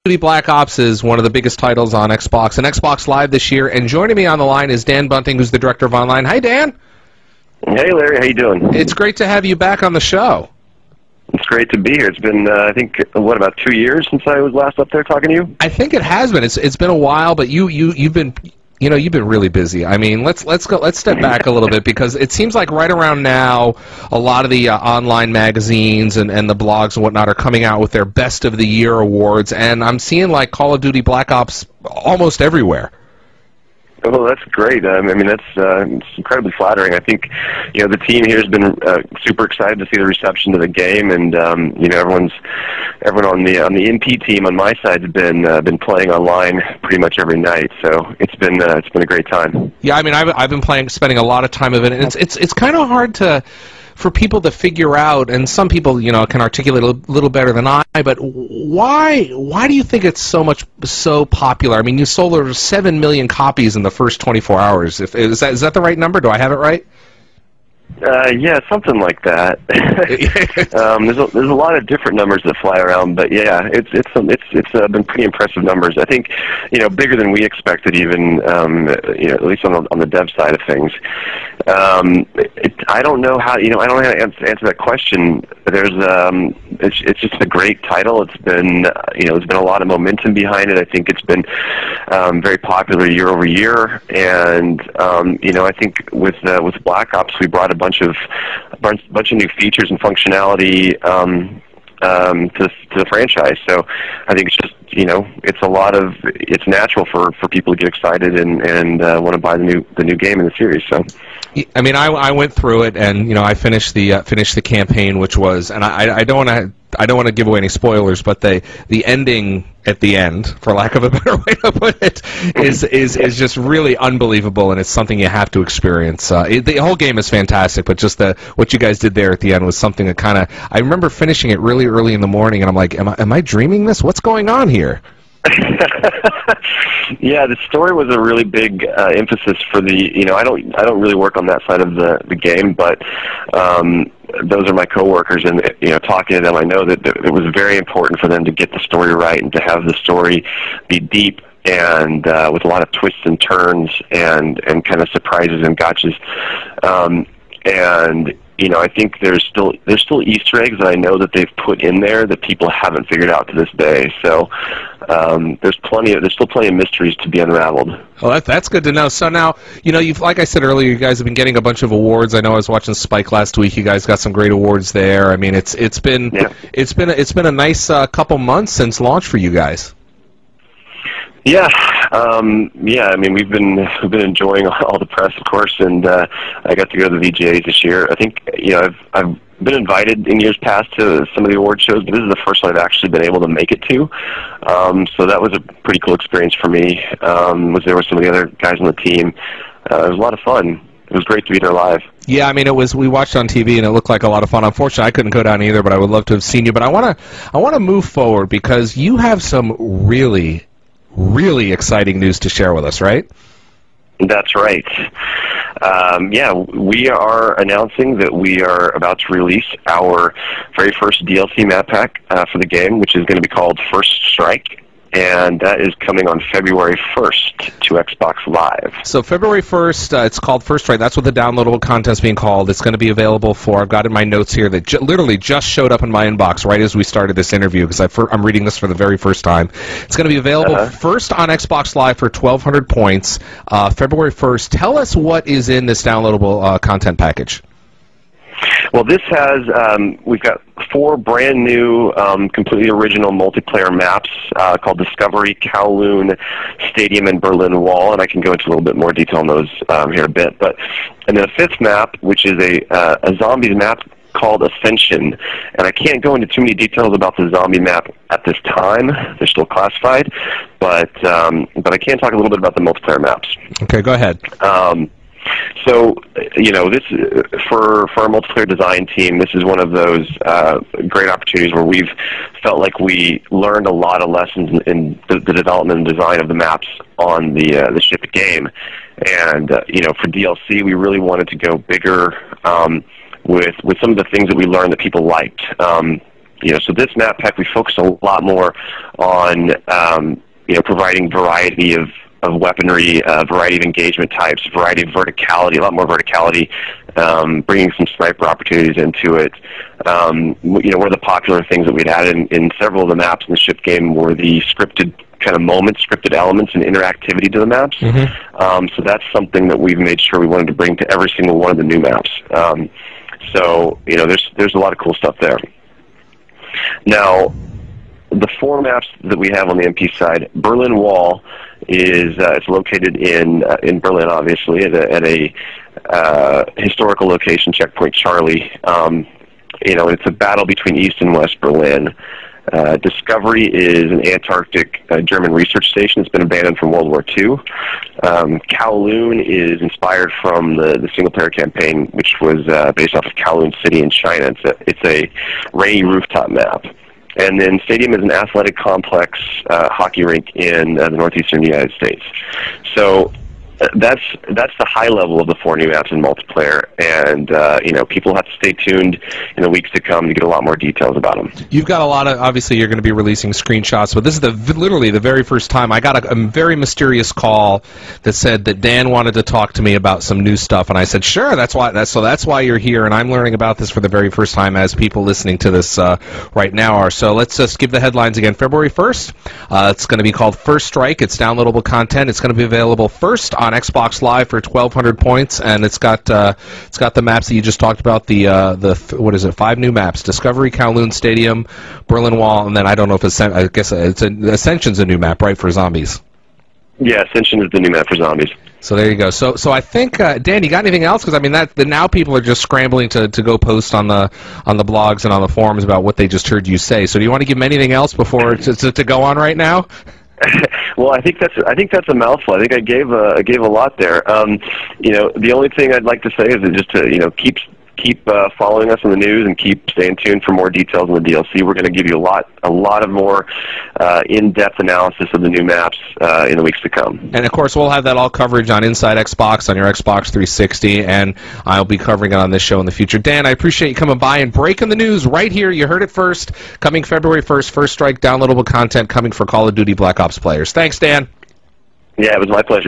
Duty Black Ops is one of the biggest titles on Xbox and Xbox Live this year, and joining me on the line is Dan Bunting, who's the director of online. Hi, Dan. Hey, Larry. How you doing? It's great to have you back on the show. It's great to be here. It's been, I think, what, about 2 years since I was last up there talking to you? I think it has been. It's been a while, but you've been really busy. I mean, let's step back a little bit, because it seems like right around now, a lot of the online magazines and the blogs and whatnot are coming out with their Best of the Year awards, and I'm seeing like Call of Duty Black Ops almost everywhere. Oh, that's great. I mean, that's it's incredibly flattering. I think, the team here has been super excited to see the reception to the game, and everyone on the NP team on my side has been playing online pretty much every night. So it's been a great time. Yeah, I mean, I've been spending a lot of time of it, and it's kind of hard for people to figure out, and some people, can articulate a little better than I, but why do you think it's so popular? I mean, you sold over 7 million copies in the first 24 hours. Is that the right number? Do I have it right? Yeah, something like that. There's a lot of different numbers that fly around, but yeah, it's been pretty impressive numbers. I think, bigger than we expected, even at least on the dev side of things. I don't know how I don't know how to answer that question. It's just a great title. It's been there's been a lot of momentum behind it. I think it's been very popular year over year, and I think with Black Ops we brought a bunch of new features and functionality to the franchise. So I think it's just it's natural for people to get excited and want to buy the new game in the series. So I mean, I went through it, and I finished the campaign, which was, and I don't want to give away any spoilers, but the ending at the end, for lack of a better way to put it, is just really unbelievable, and it's something you have to experience. The whole game is fantastic, but just what you guys did there at the end was something that kind of, I remember finishing it really early in the morning, and I'm like, am I dreaming this? What's going on here? Yeah, the story was a really big emphasis for the. I don't really work on that side of the game, but those are my coworkers, and talking to them, I know that it was very important for them to get the story right and to have the story be deep and with a lot of twists and turns and kind of surprises and gotchas. I think there's still Easter eggs that I know that they've put in there that people haven't figured out to this day. So there's still plenty of mysteries to be unraveled. Oh, that's good to know. So now, you've, like I said earlier, you guys have been getting a bunch of awards. I know I was watching Spike last week. You guys got some great awards there. I mean, it's been a nice couple months since launch for you guys. Yeah, I mean, we've been enjoying all the press, of course, and I got to go to the VGAs this year. I think I've been invited in years past to some of the award shows, but this is the first one I've actually been able to make it to. So that was a pretty cool experience for me. Was there with some of the other guys on the team. It was a lot of fun. It was great to be there live. Yeah, I mean, we watched on TV and it looked like a lot of fun. Unfortunately, I couldn't go down either, but I would love to have seen you. But I want to move forward, because you have some really exciting news to share with us, right? That's right. We are announcing that we are about to release our very first DLC map pack for the game, which is going to be called First Strike, and that is coming on February 1st to Xbox Live. So February 1st, it's called First Strike. That's what the downloadable content's being called. It's going to be available for, I've got in my notes here, that literally just showed up in my inbox right as we started this interview, because I'm reading this for the very first time. It's going to be available first on Xbox Live for 1,200 points, February 1st. Tell us what is in this downloadable content package. Well, this has, we've got 4 brand new, completely original multiplayer maps called Discovery, Kowloon, Stadium, and Berlin Wall, and I can go into a little bit more detail on those here a bit. And then a 5th map, which is a zombies map called Ascension, and I can't go into too many details about the zombie map at this time. They're still classified, but I can talk a little bit about the multiplayer maps. Okay, go ahead. So, this for our multiplayer design team, this is one of those great opportunities where we've felt like we learned a lot of lessons in the development and design of the maps on the shipped game. And for DLC, we really wanted to go bigger with some of the things that we learned that people liked. So this map pack, we focus a lot more on providing variety of weaponry, variety of engagement types, variety of verticality, a lot more verticality, bringing some sniper opportunities into it. One of the popular things that we'd added in several of the maps in the ship game were the scripted kind of moments, scripted elements, and interactivity to the maps. So that's something that we've made sure we wanted to bring to every single one of the new maps. There's a lot of cool stuff there. Now, the 4 maps that we have on the MP side, Berlin Wall is it's located in Berlin, obviously, at a historical location, Checkpoint Charlie. It's a battle between East and West Berlin. Discovery is an Antarctic German research station that's been abandoned from World War II. Kowloon is inspired from the single-player campaign, which was based off of Kowloon City in China. It's a rainy rooftop map. And then Stadium is an athletic complex hockey rink in the northeastern United States. So that's the high level of the 4 new maps in multiplayer, and people have to stay tuned in the weeks to come to get a lot more details about them. You've got a lot of, obviously you're going to be releasing screenshots, but this is literally the very first time I got a very mysterious call that said that Dan wanted to talk to me about some new stuff, and I said sure, that's why you're here, and I'm learning about this for the very first time as people listening to this right now are. So let's just give the headlines again. February 1st, it's going to be called First Strike. It's downloadable content. It's going to be available first on Xbox Live for 1,200 points, and it's got the maps that you just talked about. What is it? 5 new maps: Discovery, Kowloon Stadium, Berlin Wall, and then I don't know if Ascension's a new map, right, for zombies? Yeah, Ascension is the new map for zombies. So there you go. So I think Dan, you got anything else? Because I mean now people are just scrambling to go post on the blogs and on the forums about what they just heard you say. So do you want to give them anything else before to go on right now? Well, I think that's a mouthful. I think I gave a lot there. The only thing I'd like to say is just to keep following us on the news and keep staying tuned for more details on the DLC. We're going to give you a lot of more in-depth analysis of the new maps in the weeks to come. And of course, we'll have that all coverage on Inside Xbox, on your Xbox 360, and I'll be covering it on this show in the future. Dan, I appreciate you coming by and breaking the news right here. You heard it first. Coming February 1st, First Strike downloadable content coming for Call of Duty Black Ops players. Thanks, Dan. Yeah, it was my pleasure.